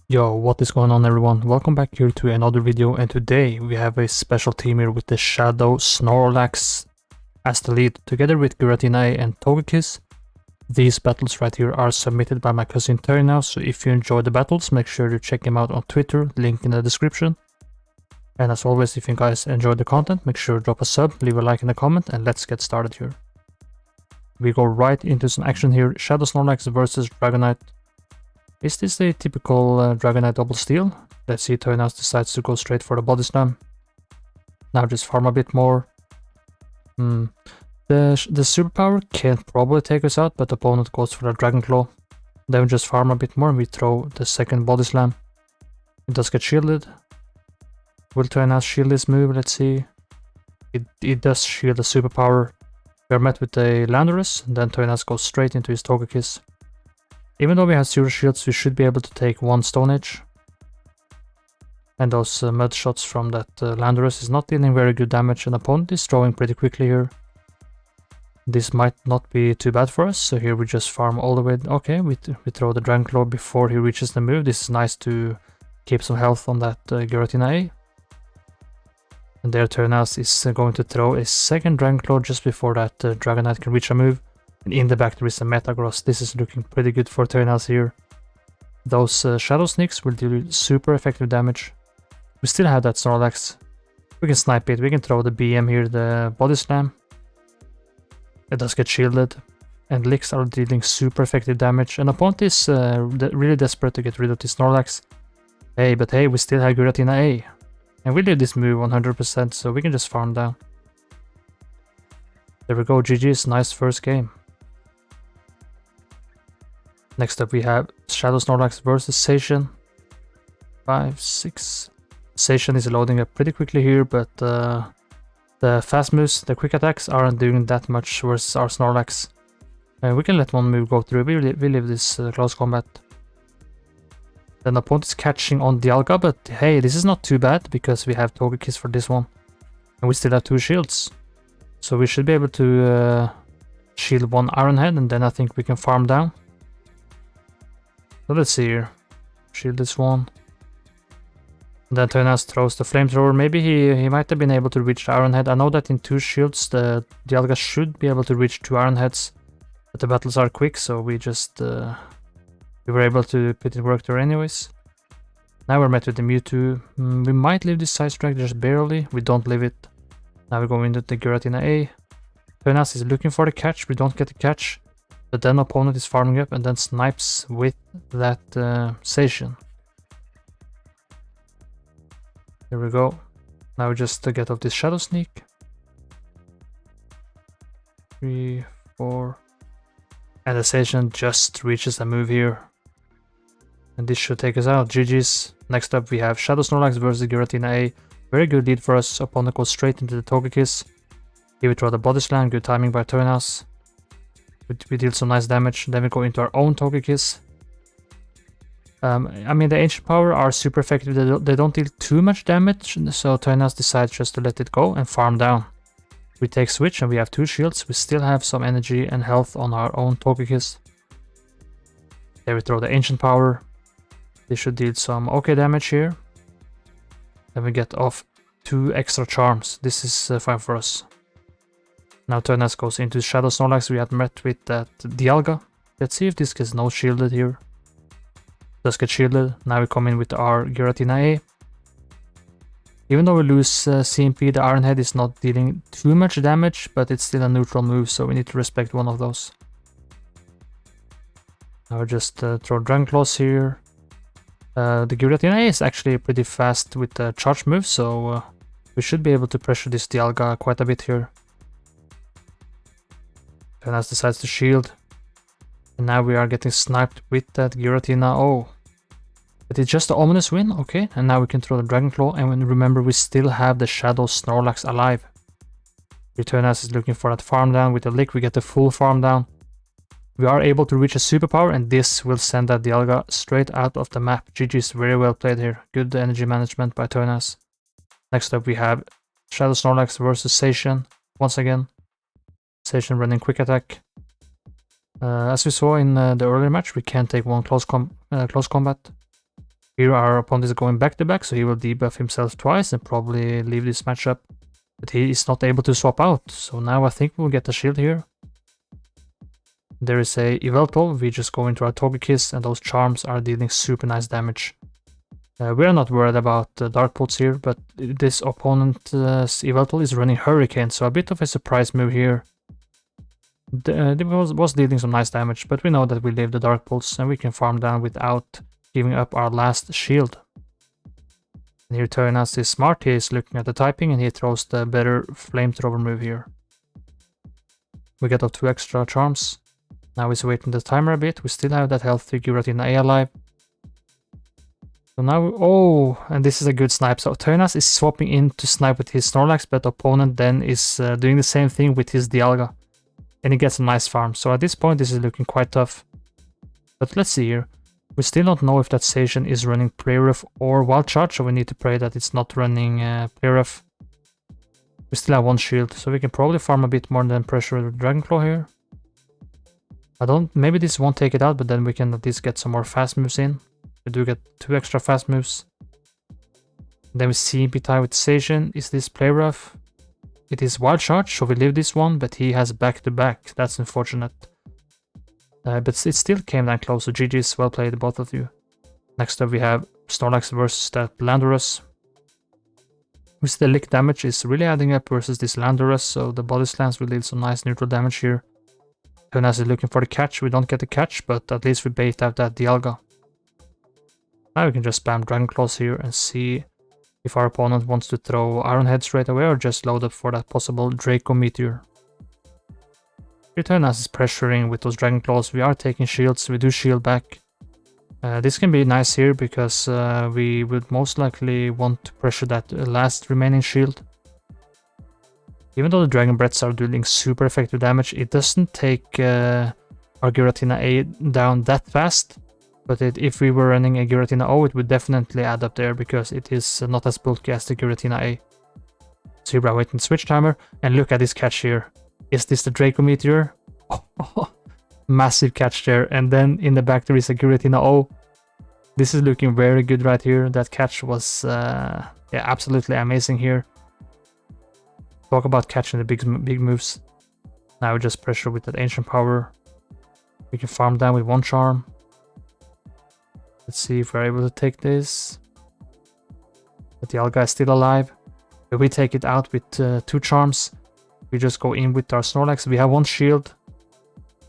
Yo, what is going on everyone? Welcome back here to another video, and today we have a special team here with the Shadow Snorlax as the lead, together with Giratina and Togekiss. These battles right here are submitted by my cousin Terry now, so if you enjoy the battles, make sure to check him out on Twitter, link in the description. And as always, if you guys enjoyed the content, make sure to drop a sub, leave a like in the comment, and let's get started here. We go right into some action here. Shadow Snorlax versus Dragonite. Is this a typical Dragonite double steal? Let's see, Togekiss decides to go straight for the body slam. Now just farm a bit more. The superpower can probably take us out, but the opponent goes for the Dragon Claw. Then we just farm a bit more and we throw the second body slam. It does get shielded. Will Togekiss shield this move? Let's see. It does shield the superpower. We are met with a Landorus, then Togekiss goes straight into his Togekiss. Even though we have 0 shields, we should be able to take 1 Stone Age. And those mud shots from that Landorus is not dealing very good damage, and opponent is throwing pretty quickly here. This might not be too bad for us, so here we just farm all the way. Okay, we throw the Dragon Claw before he reaches the move. This is nice to keep some health on that Giratina. And there Togekiss is going to throw a second Dragon Claw just before that Dragonite can reach a move. And in the back there is a Metagross. This is looking pretty good for Togekiss here. Those Shadow Sneaks will do super effective damage. We still have that Snorlax. We can snipe it, we can throw the BM here, the Body Slam. It does get shielded. And Licks are dealing super effective damage. And opponent is really desperate to get rid of this Snorlax. But hey, we still have Giratina. And we leave this move 100%, so we can just farm down. There we go, GG's, nice first game. Next up we have Shadow Snorlax versus Zacian. 5, 6. Zacian is loading up pretty quickly here, but the fast moves, the quick attacks aren't doing that much versus our Snorlax. We can let one move go through, we leave this close combat. Then the opponent is catching on Dialga, but hey, this is not too bad because we have Togekiss for this one. And we still have 2 shields. So we should be able to shield 1 Iron Head, and then I think we can farm down. So let's see here. Shield this one. And then Togekiss throws the flamethrower. Maybe he might have been able to reach the Iron Head. I know that in 2 shields the Dialga should be able to reach 2 Iron Heads. But the battles are quick, so we just we were able to put it work there anyways. Now we're met with the Mewtwo. We might leave this side strike just barely. We don't leave it. Now we go into the Giratina. Togekiss is looking for the catch. We don't get the catch. But then opponent is farming up and then snipes with that Zacian. Here we go. Now we just get off this Shadow Sneak. 3, 4. And the Zacian just reaches a move here. And this should take us out. GG's. Next up we have Shadow Snorlax versus Giratina. Very good lead for us. Opponent goes straight into the Togekiss. Here we throw the Body Slam. Good timing by Togekiss. We deal some nice damage. Then we go into our own Togekiss. I mean, the Ancient Power are super effective. They don't deal too much damage. So Togekiss decides just to let it go and farm down. We take switch and we have 2 shields. We still have some energy and health on our own Togekiss. There we throw the Ancient Power. This should deal some okay damage here. Then we get off 2 extra charms. This is fine for us. Now Togekiss goes into Shadow Snorlax. We had met with that Dialga. Let's see if this gets no shielded here. Does get shielded. Now we come in with our Giratina. Even though we lose CMP, the Iron Head is not dealing too much damage, but it's still a neutral move, so we need to respect one of those. Now we just throw Dragon Claws here. The Giratina is actually pretty fast with the charge move, so we should be able to pressure this Dialga quite a bit here. Togekiss decides to shield. And now we are getting sniped with that Giratina. But it's just the ominous win, okay. And now we can throw the Dragon Claw, and remember we still have the Shadow Snorlax alive. Togekiss is looking for that farm down. With the Lick we get the full farm down. We are able to reach a superpower, and this will send that Dialga straight out of the map. GG's, very well played here. Good energy management by Togekiss. Next up we have Shadow Snorlax versus Zacian. Once again. Zacian running quick attack. As we saw in the earlier match, we can take one close combat. Here our opponent is going back to back, so he will debuff himself twice and probably leave this matchup. But he is not able to swap out, so now I think we'll get a shield here. There is a Yveltal, we just go into our Togekiss, and those charms are dealing super nice damage. We are not worried about Dark Pulse here, but this opponent's Yveltal is running Hurricane, so a bit of a surprise move here. It was dealing some nice damage, but we know that we leave the Dark Pulse and we can farm down without giving up our last shield. And here Turnas is smart, he is looking at the typing and he throws the better Flamethrower move here. We get up 2 extra charms. Now he's waiting the timer a bit, we still have that healthy Giratina A alive. So now, oh, and this is a good snipe. So Turnas is swapping in to snipe with his Snorlax, but the opponent then is doing the same thing with his Dialga. And he gets a nice farm. So at this point, this is looking quite tough. But let's see here. We still don't know if that Zacian is running Play Rough or Wild Charge, so we need to pray that it's not running Play Rough. We still have 1 shield, so we can probably farm a bit more than pressure with Dragon Claw here. Maybe this won't take it out, but then we can at least get some more fast moves in. We do get 2 extra fast moves. Then we CMP tie with Zacian. Is this Play Rough? It is Wild Charge, so we leave this one, but he has back-to-back. That's unfortunate. But it still came down close, so GG's, well played, both of you. Next up we have Snorlax versus that Landorus. With the lick damage is really adding up versus this Landorus, so the body slams will deal some nice neutral damage here. Turnas is looking for the catch, we don't get the catch, but at least we bait out that Dialga. Now we can just spam Dragon Claws here and see if our opponent wants to throw Iron Head straight away or just load up for that possible Draco Meteor. Turnas is pressuring with those Dragon Claws, we are taking shields, we do shield back. This can be nice here because we would most likely want to pressure that last remaining shield. Even though the Dragon Breaths are dealing super effective damage, it doesn't take our Giratina A down that fast. But if we were running a Giratina O, it would definitely add up there because it is not as bulky as the Giratina A. So here we're waiting switch timer, and look at this catch here. Is this the Draco Meteor? Oh, massive catch there, and then in the back there is a Giratina O. This is looking very good right here. That catch was yeah, absolutely amazing here. Talk about catching the big moves. Now we just pressure with that Ancient Power. We can farm down with 1 charm. Let's see if we're able to take this. But the Dialga is still alive. But we take it out with 2 charms. We just go in with our Snorlax. We have 1 shield.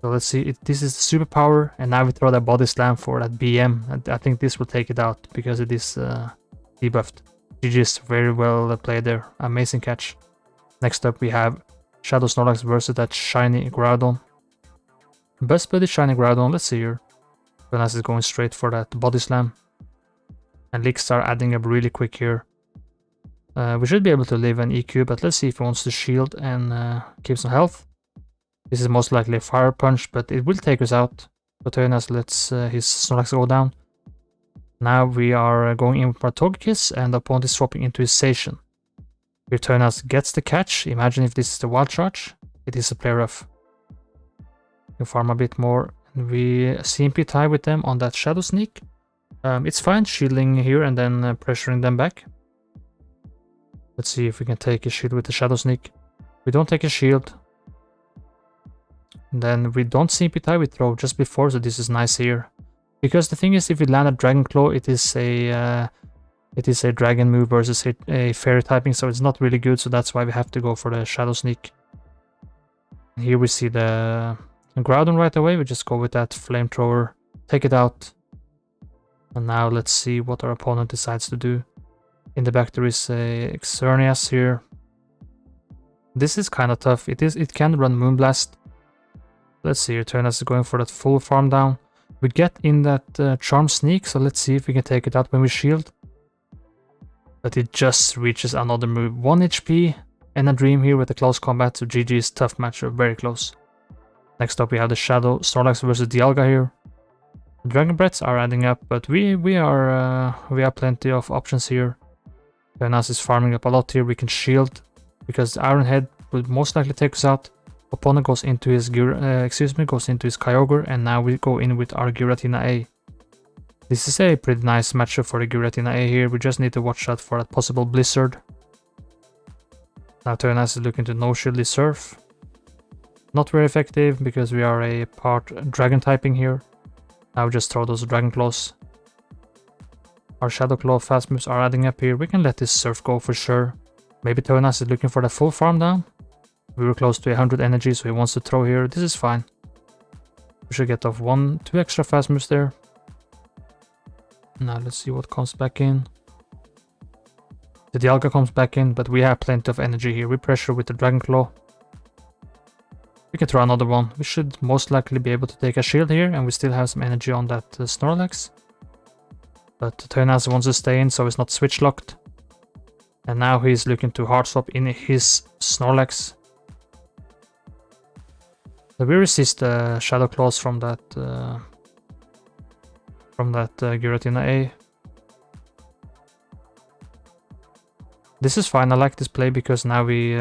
So let's see. This is the superpower. And now we throw that body slam for that BM. And I think this will take it out because it is debuffed. GG's, very well played there. Amazing catch. Next up we have Shadow Snorlax versus that shiny Groudon. Best buddy shiny Groudon. Let's see here. Turnas is going straight for that body slam. And licks are adding up really quick here. We should be able to live an EQ, but let's see if he wants to shield and keep some health. This is most likely a fire punch, but it will take us out. So Turnas lets his Snorlax go down. Now we are going in with our Togekiss, and the opponent is swapping into his Zacian. Here Turnas gets the catch. Imagine if this is the Wild Charge. It is a Play Rough. We can farm a bit more. We CMP tie with them on that Shadow Sneak. It's fine shielding here and then pressuring them back. Let's see if we can take a shield with the Shadow Sneak. We don't take a shield. And then we don't CMP tie, we throw just before, so this is nice here. Because the thing is, if we land a Dragon Claw, it is a dragon move versus a fairy typing, so it's not really good, so that's why we have to go for the Shadow Sneak. And here we see the Groudon right away, we just go with that Flamethrower, take it out. And now let's see what our opponent decides to do. In the back there is a Xerneas here. This is kind of tough, it can run Moonblast. Let's see, Turnas is going for that full farm down. We get in that Charm Sneak, so let's see if we can take it out when we shield. But it just reaches another move. 1 HP and a Dream here with the close combat, so GG's, tough matchup, very close. Next up we have the Shadow Snorlax versus Dialga here. The Dragon Breaths are adding up, but we have plenty of options here. Turnas is farming up a lot here. We can shield because Iron Head will most likely take us out. Opponent goes into his Kyogre, and now we go in with our Giratina A. This is a pretty nice matchup for the Giratina A here. We just need to watch out for that possible Blizzard. Now Togekiss is looking to no-shield this Surf. Not very effective because we are a part Dragon typing here. Now just throw those Dragon Claws. Our Shadow Claw fast moves are adding up here. We can let this Surf go for sure. Maybe Togekiss is looking for the full farm down. We were close to 100 energy, so he wants to throw here. This is fine. We should get off 2 extra fast moves there. Now let's see what comes back in. The Dialga comes back in, but we have plenty of energy here. We pressure with the Dragon Claw. We can throw another one. We should most likely be able to take a shield here, and we still have some energy on that Snorlax. But Togekiss wants to stay in, so it's not switch locked. And now he's looking to hard swap in his Snorlax. So we resist the Shadow Claws from that Giratina A. This is fine. I like this play because now we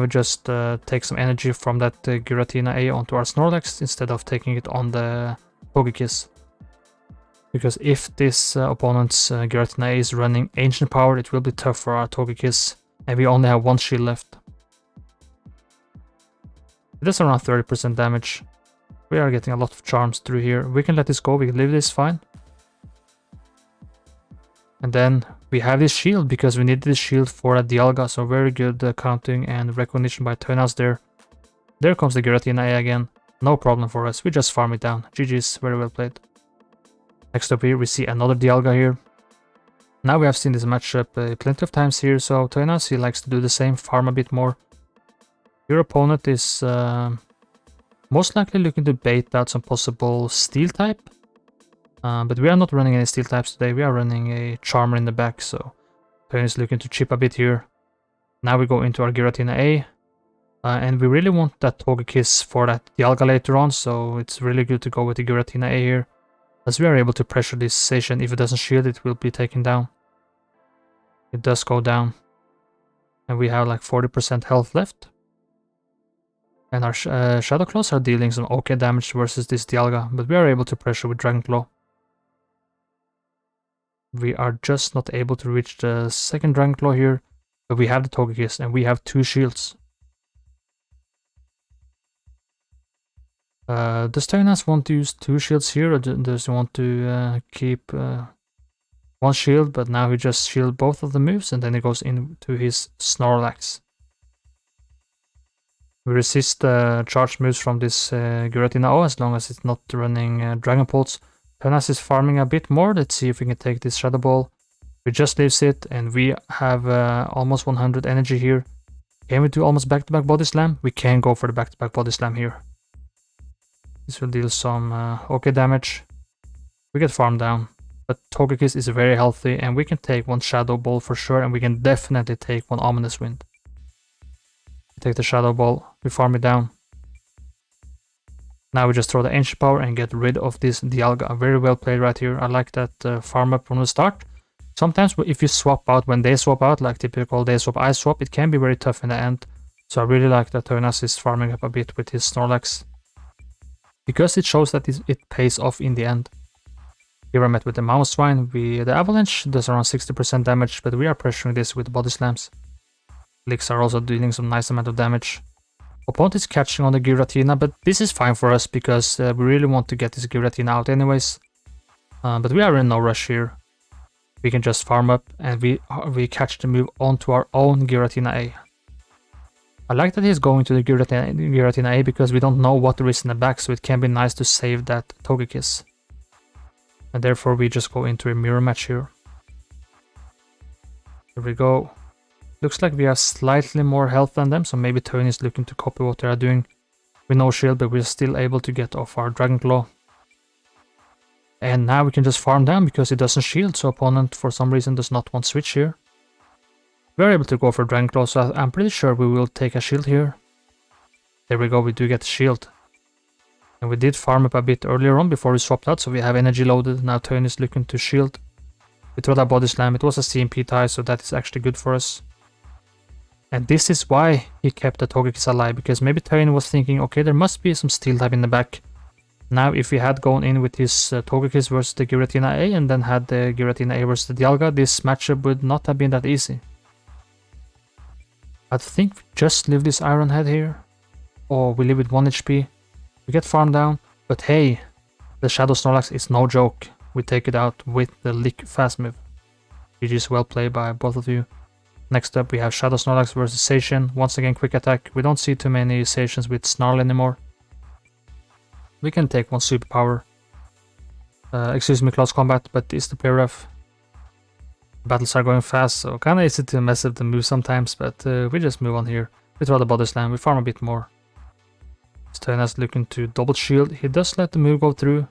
just take some energy from that Giratina A onto our Snorlax instead of taking it on the Togekiss. Because if this opponent's Giratina A is running Ancient Power, it will be tough for our Togekiss, and we only have 1 shield left. It does around 30% damage. We are getting a lot of charms through here. We can let this go, we can leave this fine. And then we have this shield because we need this shield for a Dialga, so very good counting and recognition by Togekiss there. There comes the Giratina A again. No problem for us, we just farm it down. GG's, very well played. Next up here we see another Dialga here. Now we have seen this matchup plenty of times here, so Togekiss, he likes to do the same, farm a bit more. Your opponent is most likely looking to bait out some possible Steel type. But we are not running any Steel types today, we are running a Charmer in the back, so Togekiss is looking to chip a bit here. Now we go into our Giratina A. And we really want that Togekiss for that Dialga later on, so it's really good to go with the Giratina A here. As we are able to pressure this Zacian, if it doesn't shield it will be taken down. It does go down. And we have like 40% health left. And our Shadow Claws are dealing some okay damage versus this Dialga, but we are able to pressure with Dragon Claw. We are just not able to reach the second Dragon Claw here, but we have the Togekiss and we have 2 shields. Does Togekiss want to use 2 shields here, or does he want to keep 1 shield, but now he just shield both of the moves and then he goes into his Snorlax. We resist charge moves from this Giratina O as long as it's not running Dragon Pulse. Togekiss is farming a bit more. Let's see if we can take this Shadow Ball. We just leaves it and we have almost 100 energy here. Can we do almost back-to-back Body Slam? We can go for the back-to-back Body Slam here. This will deal some okay damage. We get farmed down. But Togekiss is very healthy and we can take 1 Shadow Ball for sure, and we can definitely take 1 Ominous Wind. Take the Shadow Ball, we farm it down. Now we just throw the Ancient Power and get rid of this Dialga. Very well played right here. I like that farm up from the start. Sometimes if you swap out when they swap out, like typical they swap, I swap, it can be very tough in the end. So I really like that Togekiss is farming up a bit with his Snorlax, because it shows that it pays off in the end. Here I met with the Mamoswine. The Avalanche does around 60% damage, but we are pressuring this with Body Slams. Licks are also dealing some nice amount of damage. Opponent is catching on the Giratina, but this is fine for us because we really want to get this Giratina out anyways. But we are in no rush here. We can just farm up and we catch the move onto our own Giratina A. I like that he's going to the Giratina A because we don't know what there is in the back, so it can be nice to save that Togekiss. And therefore we just go into a mirror match here. Here we go. Looks like we have slightly more health than them, so maybe Togekiss is looking to copy what they are doing. With no shield, but we're still able to get off our Dragon Claw. And now we can just farm down because it doesn't shield, so opponent for some reason does not want switch here. We're able to go for Dragon Claw, so I'm pretty sure we will take a shield here. There we go, we do get the shield. And we did farm up a bit earlier on before we swapped out, so we have energy loaded. Now Togekiss is looking to shield. We throw that Body Slam, it was a CMP tie, so that is actually good for us. And this is why he kept the Togekiss alive, because maybe Togekiss was thinking, okay, there must be some Steel type in the back. Now, if we had gone in with his Togekiss versus the Giratina A and then had the Giratina A versus the Dialga, this matchup would not have been that easy. I think we just leave this Iron Head here. Or we leave with 1 HP. We get farm down, but hey, the Shadow Snorlax is no joke. We take it out with the Lick Fast move. GG's well played by both of you. Next up we have Shadow Snorlax versus Zacian. Once again quick attack. We don't see too many Zacians with Snarl anymore. We can take one superpower. Excuse me, close combat, but it's the play rough. Battles are going fast, so kinda easy to mess up the move sometimes, but we just move on here. We throw the body slam, we farm a bit more. Stenna's looking to double shield. He does let the move go through.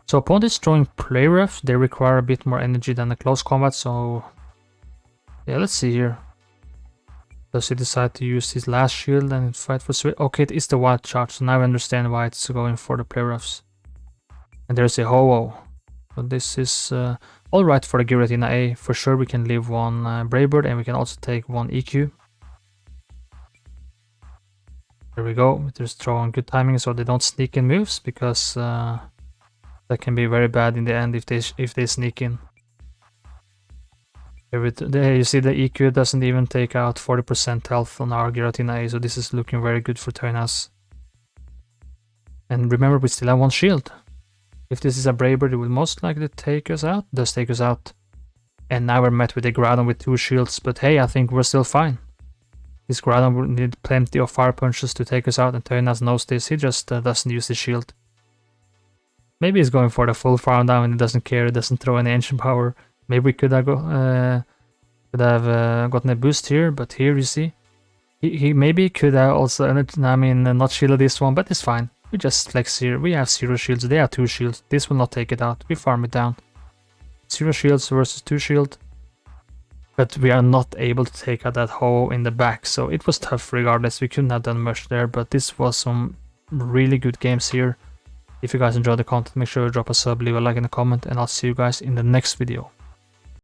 So opponent is throwing play rough. They require a bit more energy than the close combat, so yeah, let's see here. Does he decide to use his last shield and fight for switch? Okay, it is the wild charge, so now I understand why it's going for the play roughs. And there's a Ho-Oh. So this is alright for the Giratina A. For sure we can leave one Brave Bird and we can also take one EQ. There we go. Just throw on good timing so they don't sneak in moves, because that can be very bad in the end if they sneak in. There you see the EQ doesn't even take out 40% health on our Giratina A, so this is looking very good for Togekiss. And remember, we still have one shield. If this is a Brave Bird, it will most likely take us out. Does take us out. And now we're met with a Groudon with 2 shields, but hey, I think we're still fine. This Groudon will need plenty of fire punches to take us out, and Togekiss knows this. He just doesn't use his shield. Maybe he's going for the full farm down and he doesn't care, he doesn't throw any ancient power. Maybe we could have gotten a boost here, but here you see. He maybe could have also, not shielded this one, but it's fine. We just flex here. We have 0 shields, they have 2 shields. This will not take it out. We farm it down. 0 shields versus 2 shield. But we are not able to take out that Ho in the back, so it was tough regardless. We couldn't have done much there, but this was some really good games here. If you guys enjoyed the content, make sure you drop a sub, leave a like and a comment, and I'll see you guys in the next video.